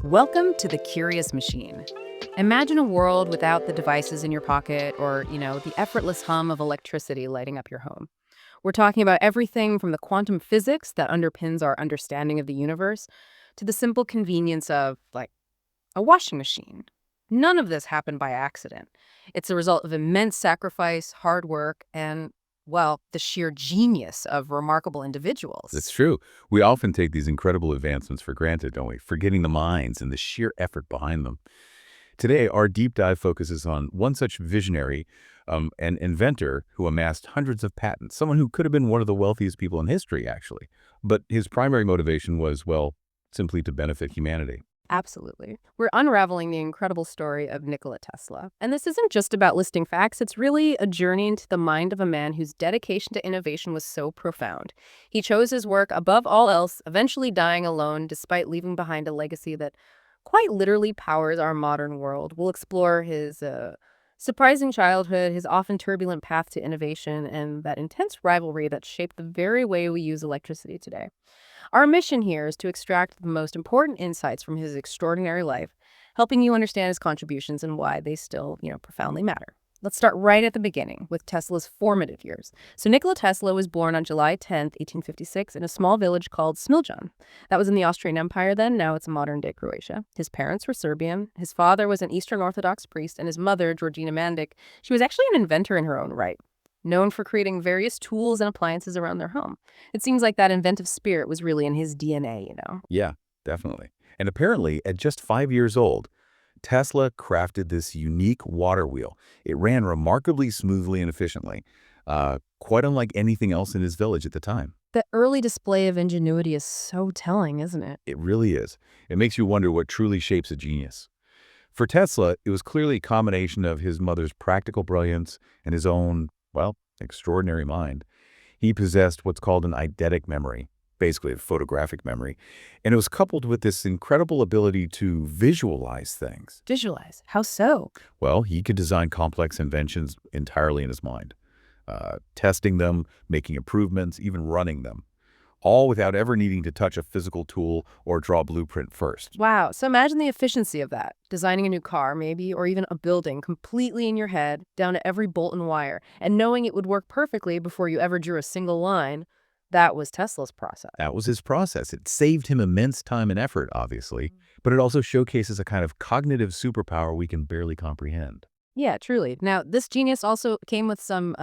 Welcome to the Curious Machine. Imagine a world without the devices in your pocket or, the effortless hum of electricity lighting up your home. We're talking about everything from the quantum physics that underpins our understanding of the universe to the simple convenience of, like, a washing machine. None of this happened by accident. It's a result of immense sacrifice, hard work, and, well, the sheer genius of remarkable It's individuals. true. We often take these incredible advancements for granted, don't we? Forgetting the minds and the sheer effort behind them. Today, our deep dive focuses on one such visionary, an inventor who amassed hundreds of patents, someone who could have been one of the wealthiest people in history, actually. But his primary motivation was, well, simply to benefit humanity. Absolutely. We're unraveling the incredible story of Nikola Tesla. And this isn't just about listing facts, it's really a journey into the mind of a man whose dedication to innovation was so profound. He chose his work above all else, eventually dying alone despite leaving behind a legacy that quite literally powers our modern world. We'll explore his surprising childhood, his often turbulent path to innovation, and that intense rivalry that shaped the very way we use electricity today. Our mission here is to extract the most important insights from his extraordinary life, helping you understand his contributions and why they still, profoundly matter. Let's start right at the beginning with Tesla's formative years. So Nikola Tesla was born on July 10th, 1856 in a small village called Smiljan. That was in the Austrian Empire then, now it's modern-day Croatia. His parents were Serbian, his father was an Eastern Orthodox priest, and his mother, Georgina Mandic, she was actually an inventor in her own right, known for creating various tools and appliances around their home. It seems like that inventive spirit was really in his DNA. Yeah, definitely. And apparently, at just 5 years old, Tesla crafted this unique water wheel. It ran remarkably smoothly and efficiently, quite unlike anything else in his village at the time. The early display of ingenuity is so telling, isn't it? It really is. It makes you wonder what truly shapes a genius. For Tesla, it was clearly a combination of his mother's practical brilliance and his own, well, extraordinary mind. He possessed what's called an eidetic memory, basically a photographic memory, and it was coupled with this incredible ability to visualize things. Visualize. How so? Well, he could design complex inventions entirely in his mind, testing them, making improvements, even running them, all without ever needing to touch a physical tool or draw a blueprint first. Wow. So imagine the efficiency of that. Designing a new car, maybe, or even a building completely in your head, down to every bolt and wire, and knowing it would work perfectly before you ever drew a single line. That was Tesla's process. That was his process. It saved him immense time and effort, obviously, but it also showcases a kind of cognitive superpower we can barely comprehend. Yeah, truly. Now, this genius also came with some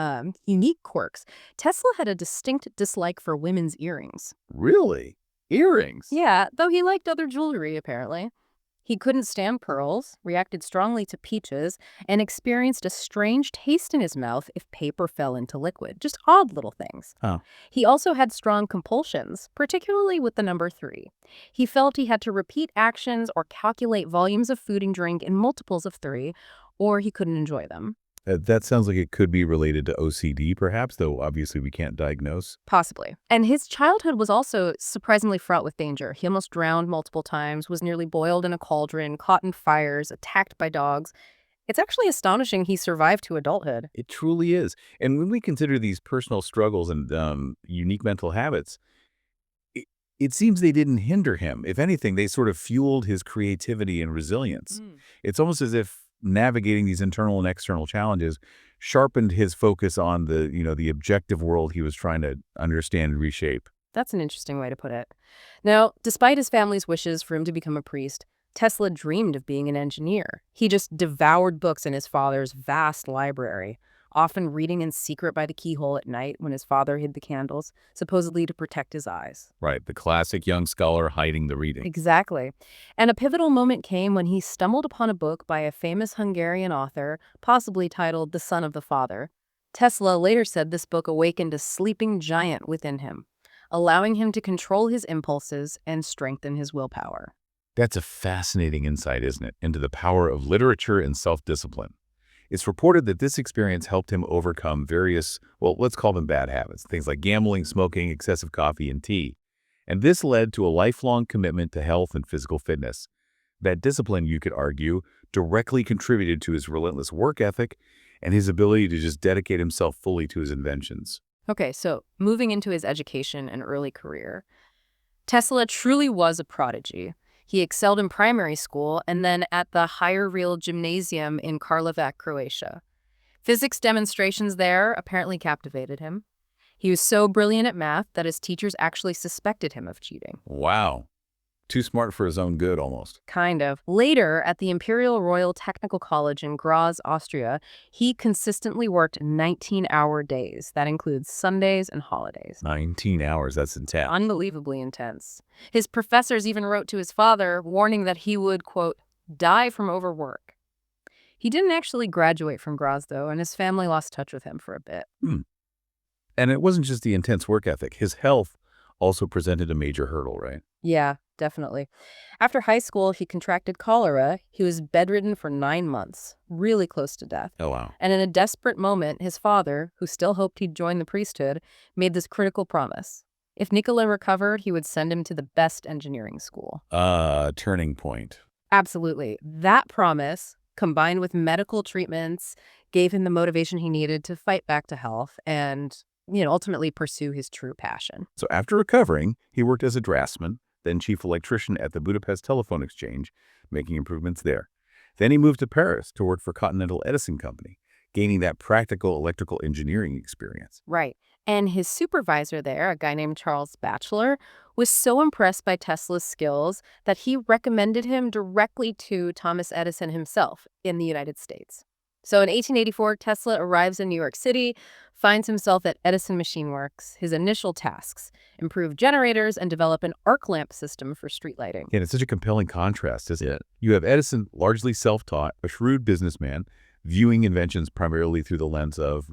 unique quirks. Tesla had a distinct dislike for women's earrings. Really? Earrings? Yeah, though he liked other jewelry, apparently. He couldn't stand pearls, reacted strongly to peaches, and experienced a strange taste in his mouth if paper fell into liquid. Just odd little things. Huh. He also had strong compulsions, particularly with the number 3. He felt he had to repeat actions or calculate volumes of food and drink in multiples of 3, or he couldn't enjoy them. That sounds like it could be related to OCD, perhaps, though obviously we can't diagnose. Possibly. And his childhood was also surprisingly fraught with danger. He almost drowned multiple times, was nearly boiled in a cauldron, caught in fires, attacked by dogs. It's actually astonishing he survived to adulthood. It truly is. And when we consider these personal struggles and unique mental habits, it, it seems they didn't hinder him. If anything, they sort of fueled his creativity and resilience. It's almost as if navigating these internal and external challenges sharpened his focus on the objective world he was trying to understand and reshape. That's an interesting way to put it. Now, despite his family's wishes for him to become a priest, Tesla dreamed of being an engineer. He just devoured books in his father's vast library, often reading in secret by the keyhole at night when his father hid the candles, supposedly to protect his eyes. Right, the classic young scholar hiding the reading. Exactly. And a pivotal moment came when he stumbled upon a book by a famous Hungarian author, possibly titled The Son of the Father. Tesla later said this book awakened a sleeping giant within him, allowing him to control his impulses and strengthen his willpower. That's a fascinating insight, isn't it, into the power of literature and self-discipline. It's reported that this experience helped him overcome various, well, let's call them bad habits, things like gambling, smoking, excessive coffee, and tea. And this led to a lifelong commitment to health and physical fitness. That discipline, you could argue, directly contributed to his relentless work ethic and his ability to just dedicate himself fully to his inventions. Okay, so moving into his education and early career, Tesla truly was a prodigy. He excelled in primary school and then at the Higher Real Gymnasium in Karlovac, Croatia. Physics demonstrations there apparently captivated him. He was so brilliant at math that his teachers actually suspected him of cheating. Wow. Too smart for his own good, almost. Kind of. Later, at the Imperial Royal Technical College in Graz, Austria, he consistently worked 19-hour days. That includes Sundays and holidays. 19 hours, that's intense. Unbelievably intense. His professors even wrote to his father, warning that he would, quote, die from overwork. He didn't actually graduate from Graz, though, and his family lost touch with him for a bit. And it wasn't just the intense work ethic. His health also presented a major hurdle, right? Yeah, definitely. After high school, he contracted cholera. He was bedridden for 9 months, really close to death. Oh, wow. And in a desperate moment, his father, who still hoped he'd join the priesthood, made this critical promise. If Nikola recovered, he would send him to the best engineering school. Turning point. Absolutely. That promise, combined with medical treatments, gave him the motivation he needed to fight back to health and, ultimately pursue his true passion. So after recovering, he worked as a draftsman, then chief electrician at the Budapest Telephone Exchange, making improvements there. Then he moved to Paris to work for Continental Edison Company, gaining that practical electrical engineering experience. Right. And his supervisor there, a guy named Charles Batchelor, was so impressed by Tesla's skills that he recommended him directly to Thomas Edison himself in the United States. So in 1884, Tesla arrives in New York City, finds himself at Edison Machine Works. His initial tasks: improve generators and develop an arc lamp system for street lighting. And it's such a compelling contrast, isn't it? You have Edison, largely self-taught, a shrewd businessman, viewing inventions primarily through the lens of,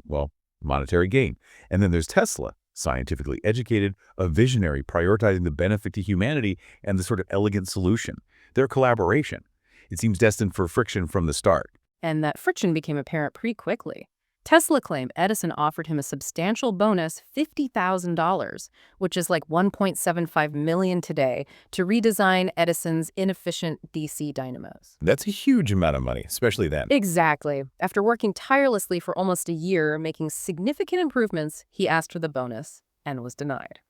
monetary gain. And then there's Tesla, scientifically educated, a visionary, prioritizing the benefit to humanity and the sort of elegant solution. Their collaboration, it seems destined for friction from the start. And that friction became apparent pretty quickly. Tesla claimed Edison offered him a substantial bonus, $50,000, which is like $1.75 million today, to redesign Edison's inefficient DC dynamos. That's a huge amount of money, especially then. Exactly. After working tirelessly for almost a year, making significant improvements, he asked for the bonus and was denied.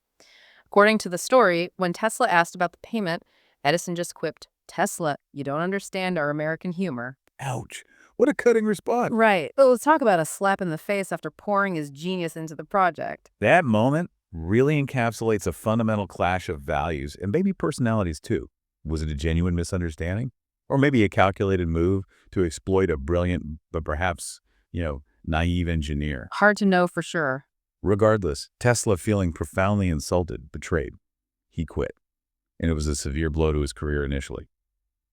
According to the story, when Tesla asked about the payment, Edison just quipped, "Tesla, you don't understand our American humor." Ouch. What a cutting response. Right. But let's talk about a slap in the face after pouring his genius into the project. That moment really encapsulates a fundamental clash of values and maybe personalities too. Was it a genuine misunderstanding? Or maybe a calculated move to exploit a brilliant but perhaps, naive engineer? Hard to know for sure. Regardless, Tesla, feeling profoundly insulted, betrayed. He quit. And it was a severe blow to his career initially.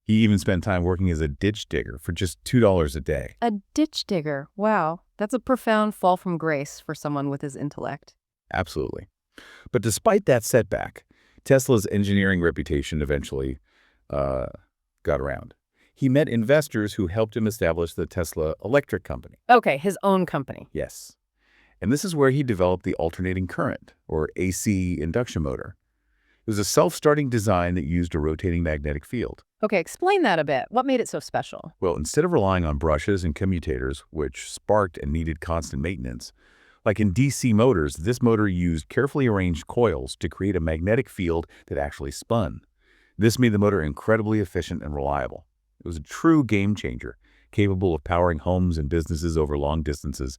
He even spent time working as a ditch digger for just $2 a day. A ditch digger. Wow. That's a profound fall from grace for someone with his intellect. Absolutely. But despite that setback, Tesla's engineering reputation eventually got around. He met investors who helped him establish the Tesla Electric Company. Okay, his own company. Yes. And this is where he developed the alternating current, or AC induction motor. It was a self-starting design that used a rotating magnetic field. Okay, explain that a bit. What made it so special? Well, instead of relying on brushes and commutators, which sparked and needed constant maintenance, like in DC motors, this motor used carefully arranged coils to create a magnetic field that actually spun. This made the motor incredibly efficient and reliable. It was a true game changer, capable of powering homes and businesses over long distances,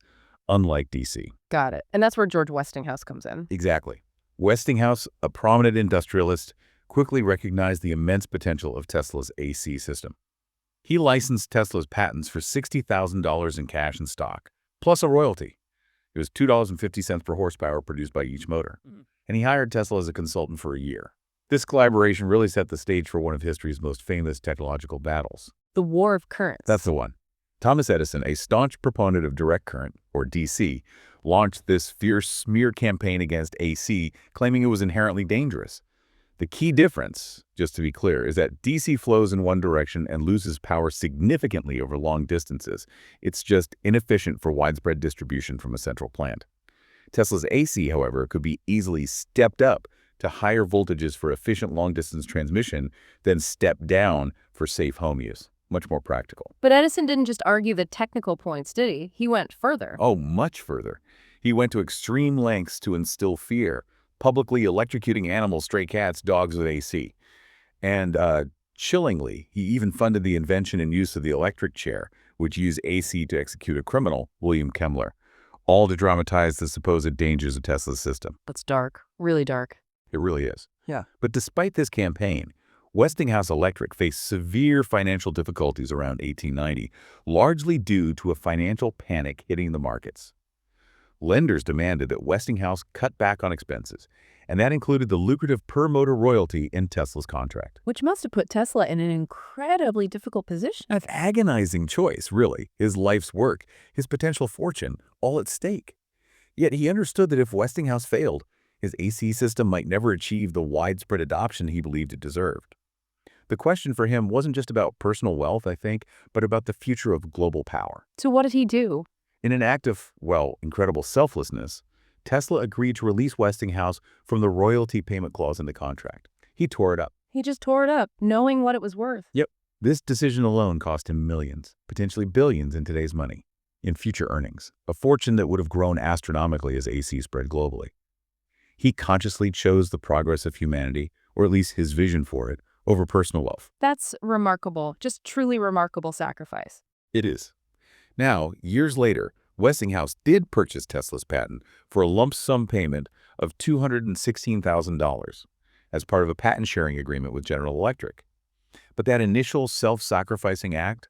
unlike DC. Got it. And that's where George Westinghouse comes in. Exactly. Westinghouse, a prominent industrialist, quickly recognized the immense potential of Tesla's AC system. He licensed Tesla's patents for $60,000 in cash and stock, plus a royalty. It was $2.50 per horsepower produced by each motor. And he hired Tesla as a consultant for a year. This collaboration really set the stage for one of history's most famous technological battles. The War of Currents. That's the one. Thomas Edison, a staunch proponent of direct current, or DC, launched this fierce smear campaign against AC, claiming it was inherently dangerous. The key difference, just to be clear, is that DC flows in one direction and loses power significantly over long distances. It's just inefficient for widespread distribution from a central plant. Tesla's AC, however, could be easily stepped up to higher voltages for efficient long-distance transmission, then stepped down for safe home use. Much more practical. But Edison didn't just argue the technical points, did he? He went further. Oh, much further. He went to extreme lengths to instill fear, publicly electrocuting animals, stray cats, dogs with AC. And Chillingly, he even funded the invention and use of the electric chair, which used AC to execute a criminal, William Kemmler, all to dramatize the supposed dangers of Tesla's system. That's dark. Really dark. It really is. Yeah. But despite this campaign, Westinghouse Electric faced severe financial difficulties around 1890, largely due to a financial panic hitting the markets. Lenders demanded that Westinghouse cut back on expenses, and that included the lucrative per-motor royalty in Tesla's contract. Which must have put Tesla in an incredibly difficult position. An agonizing choice, really. His life's work, his potential fortune, all at stake. Yet he understood that if Westinghouse failed, his AC system might never achieve the widespread adoption he believed it deserved. The question for him wasn't just about personal wealth, I think, but about the future of global power. So what did he do? In an act of, well, incredible selflessness, Tesla agreed to release Westinghouse from the royalty payment clause in the contract. He tore it up. He just tore it up, knowing what it was worth. Yep. This decision alone cost him millions, potentially billions in today's money, in future earnings, a fortune that would have grown astronomically as AC spread globally. He consciously chose the progress of humanity, or at least his vision for it, over personal wealth. That's remarkable, just truly remarkable sacrifice. It is. Now, years later, Westinghouse did purchase Tesla's patent for a lump sum payment of $216,000 as part of a patent sharing agreement with General Electric. But that initial self-sacrificing act,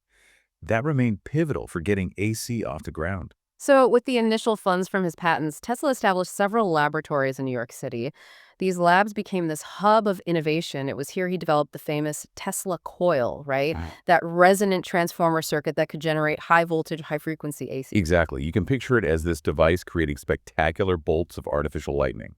that remained pivotal for getting AC off the ground. So with the initial funds from his patents, Tesla established several laboratories in New York City. These labs became this hub of innovation. It was here he developed the famous Tesla coil, right? Wow. That resonant transformer circuit that could generate high voltage, high frequency AC. Exactly. You can picture it as this device creating spectacular bolts of artificial lightning,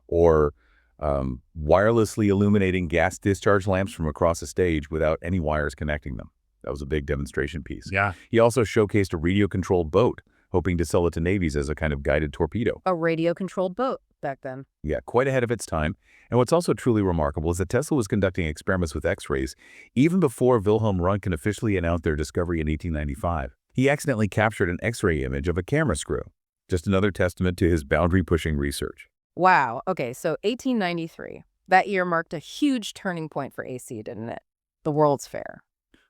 or wirelessly illuminating gas discharge lamps from across a stage without any wires connecting them. That was a big demonstration piece. Yeah. He also showcased a radio-controlled boat, hoping to sell it to navies as a kind of guided torpedo. A radio-controlled boat back then. Yeah, quite ahead of its time. And what's also truly remarkable is that Tesla was conducting experiments with X-rays even before Wilhelm Röntgen officially announced their discovery in 1895. He accidentally captured an X-ray image of a camera screw. Just another testament to his boundary-pushing research. Wow. Okay, so 1893. That year marked a huge turning point for AC, didn't it? The World's Fair.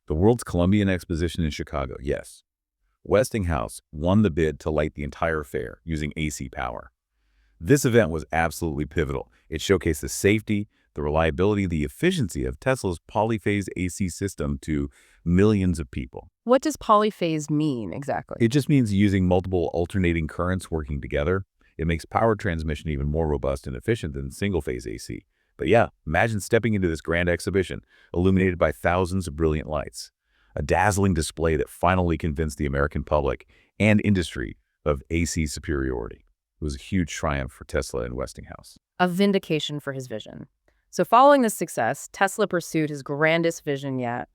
The World's Columbian Exposition in Chicago, yes. Westinghouse won the bid to light the entire fair using AC power. This event was absolutely pivotal. It showcased the safety, the reliability, the efficiency of Tesla's polyphase AC system to millions of people. What does polyphase mean exactly? It just means using multiple alternating currents working together. It makes power transmission even more robust and efficient than single-phase AC. But yeah, imagine stepping into this grand exhibition, illuminated by thousands of brilliant lights. A dazzling display that finally convinced the American public and industry of AC superiority. It was a huge triumph for Tesla and Westinghouse. A vindication for his vision. So following this success, Tesla pursued his grandest vision yet,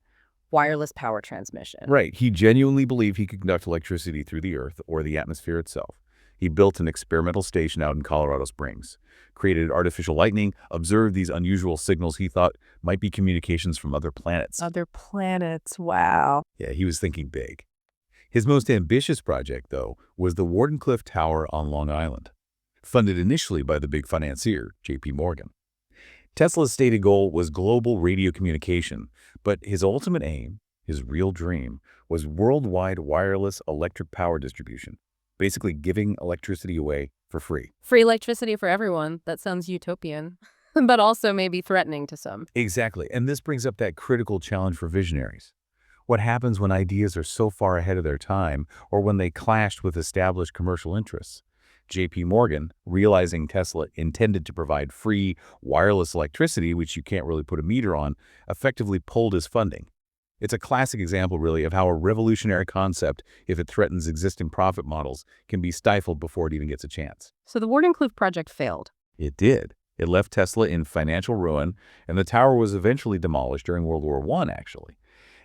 wireless power transmission. Right. He genuinely believed he could conduct electricity through the Earth or the atmosphere itself. He built an experimental station out in Colorado Springs, created artificial lightning, observed these unusual signals he thought might be communications from other planets. Other planets, wow. Yeah, he was thinking big. His most ambitious project, though, was the Wardenclyffe Tower on Long Island, funded initially by the big financier, J.P. Morgan. Tesla's stated goal was global radio communication, but his ultimate aim, his real dream, was worldwide wireless electric power distribution, basically giving electricity away for free. Free electricity for everyone. That sounds utopian, but also maybe threatening to some. Exactly, and this brings up that critical challenge for visionaries. What happens when ideas are so far ahead of their time, or when they clashed with established commercial interests? J.P. Morgan, realizing Tesla intended to provide free wireless electricity, which you can't really put a meter on, effectively pulled his funding. It's a classic example, really, of how a revolutionary concept, if it threatens existing profit models, can be stifled before it even gets a chance. So the Wardenclyffe project failed. It did. It left Tesla in financial ruin, and the tower was eventually demolished during World War I, actually.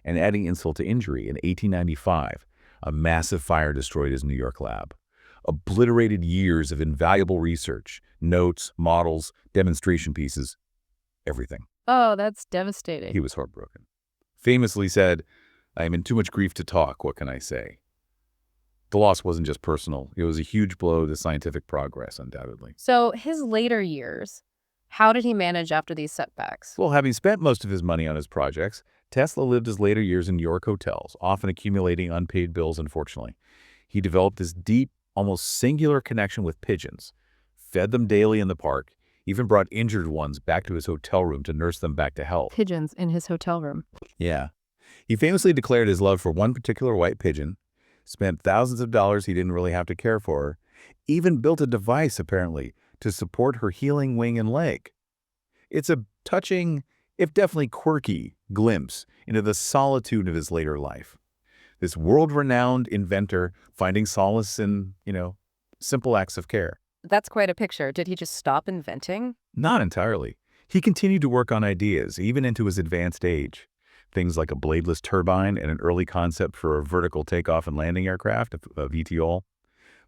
And adding insult to injury, in 1895, a massive fire destroyed his New York lab. Obliterated years of invaluable research, notes, models, demonstration pieces, everything. Oh, that's devastating. He was heartbroken. Famously said, "I am in too much grief to talk, what can I say?" The loss wasn't just personal. It was a huge blow to scientific progress, undoubtedly. So his later years, How did he manage after these setbacks? Well, having spent most of his money on his projects, Tesla lived his later years in New York hotels, often accumulating unpaid bills, unfortunately. He developed this deep, almost singular connection with pigeons, fed them daily in the park, even brought injured ones back to his hotel room to nurse them back to health. Pigeons in his hotel room. Yeah. He famously declared his love for one particular white pigeon, spent thousands of dollars he didn't really have to care for her, even built a device, apparently, to support her healing wing and leg. It's a touching, if definitely quirky, glimpse into the solitude of his later life. This world-renowned inventor finding solace in, simple acts of care. That's quite a picture. Did he just stop inventing? Not entirely. He continued to work on ideas, even into his advanced age. Things like a bladeless turbine and an early concept for a vertical takeoff and landing aircraft, a VTOL.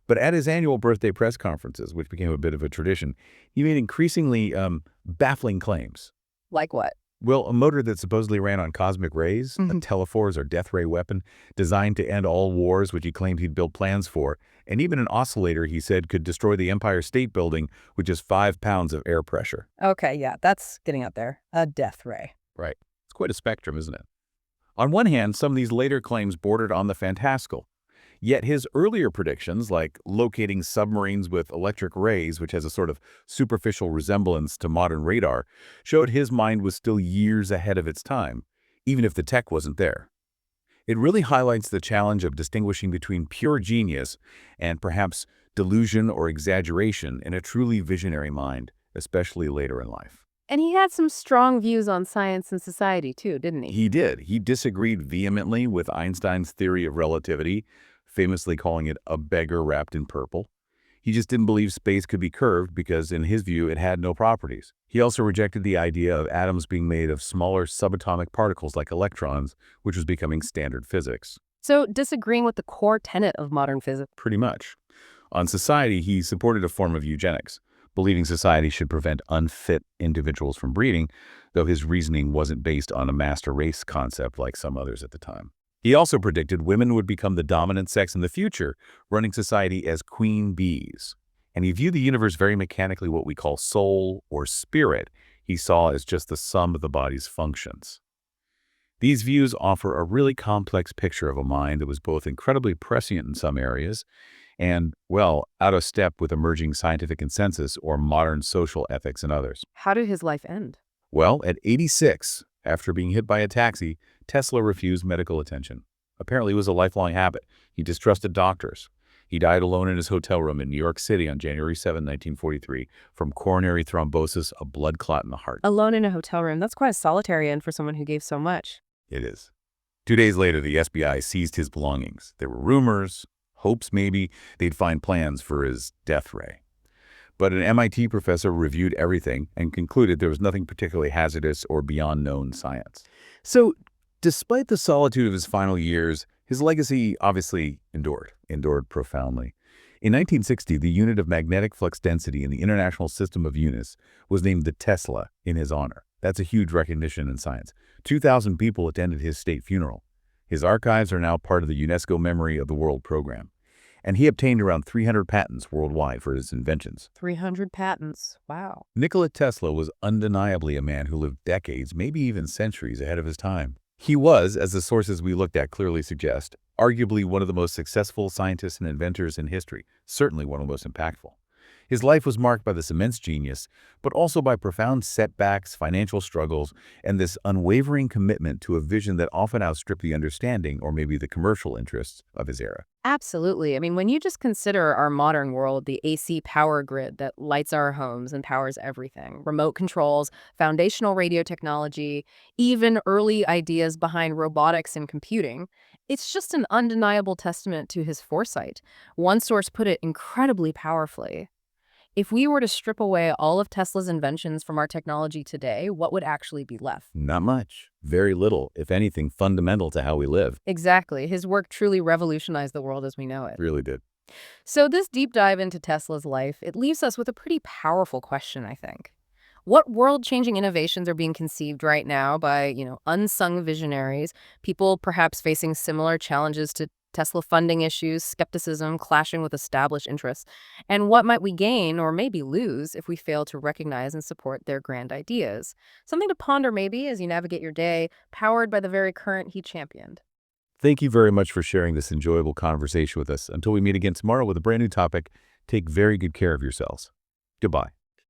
But at his annual birthday press conferences, which became a bit of a tradition, he made increasingly baffling claims. Like what? Well, a motor that supposedly ran on cosmic rays, a telephores or death ray weapon designed to end all wars, which he claimed he'd built plans for, and even an oscillator he said could destroy the Empire State Building with just 5 pounds of air pressure. Okay, yeah, that's getting out there. A death ray. Right. It's quite a spectrum, isn't it? On one hand, some of these later claims bordered on the fantastical. Yet his earlier predictions, like locating submarines with electric rays, which has a sort of superficial resemblance to modern radar, showed his mind was still years ahead of its time, even if the tech wasn't there. It really highlights the challenge of distinguishing between pure genius and perhaps delusion or exaggeration in a truly visionary mind, especially later in life. And he had some strong views on science and society too, didn't he? He did. He disagreed vehemently with Einstein's theory of relativity, famously calling it a beggar wrapped in purple. He just didn't believe space could be curved because, in his view, it had no properties. He also rejected the idea of atoms being made of smaller subatomic particles like electrons, which was becoming standard physics. So disagreeing with the core tenet of modern physics. Pretty much. On society, he supported a form of eugenics, believing society should prevent unfit individuals from breeding, though his reasoning wasn't based on a master race concept like some others at the time. He also predicted women would become the dominant sex in the future, running society as queen bees. And he viewed the universe very mechanically, what we call soul or spirit, he saw as just the sum of the body's functions. These views offer a really complex picture of a mind that was both incredibly prescient in some areas and, well, out of step with emerging scientific consensus or modern social ethics in others. How did his life end? Well, at 86, after being hit by a taxi, Tesla refused medical attention. Apparently, it was a lifelong habit. He distrusted doctors. He died alone in his hotel room in New York City on January 7, 1943, from coronary thrombosis, a blood clot in the heart. Alone in a hotel room. That's quite a solitary end for someone who gave so much. It is. 2 days later, the FBI seized his belongings. There were rumors, hopes maybe, they'd find plans for his death ray. But an MIT professor reviewed everything and concluded there was nothing particularly hazardous or beyond known science. So, despite the solitude of his final years, his legacy obviously endured profoundly. In 1960, the unit of magnetic flux density in the International System of Units was named the Tesla in his honor. That's a huge recognition in science. 2,000 people attended his state funeral. His archives are now part of the UNESCO Memory of the World program. And he obtained around 300 patents worldwide for his inventions. 300 patents. Wow. Nikola Tesla was undeniably a man who lived decades, maybe even centuries ahead of his time. He was, as the sources we looked at clearly suggest, arguably one of the most successful scientists and inventors in history, certainly one of the most impactful. His life was marked by this immense genius, but also by profound setbacks, financial struggles, and this unwavering commitment to a vision that often outstripped the understanding or maybe the commercial interests of his era. Absolutely. I mean, when you just consider our modern world, the AC power grid that lights our homes and powers everything, remote controls, foundational radio technology, even early ideas behind robotics and computing, it's just an undeniable testament to his foresight. One source put it incredibly powerfully. If we were to strip away all of Tesla's inventions from our technology today, what would actually be left? Not much. Very little, if anything, fundamental to how we live. Exactly. His work truly revolutionized the world as we know it. Really did. So this deep dive into Tesla's life, it leaves us with a pretty powerful question, I think. What world-changing innovations are being conceived right now by, unsung visionaries, people perhaps facing similar challenges to Tesla funding issues, skepticism clashing with established interests? And what might we gain or maybe lose if we fail to recognize and support their grand ideas? Something to ponder maybe as you navigate your day, powered by the very current he championed. Thank you very much for sharing this enjoyable conversation with us. Until we meet again tomorrow with a brand new topic, take very good care of yourselves. Goodbye.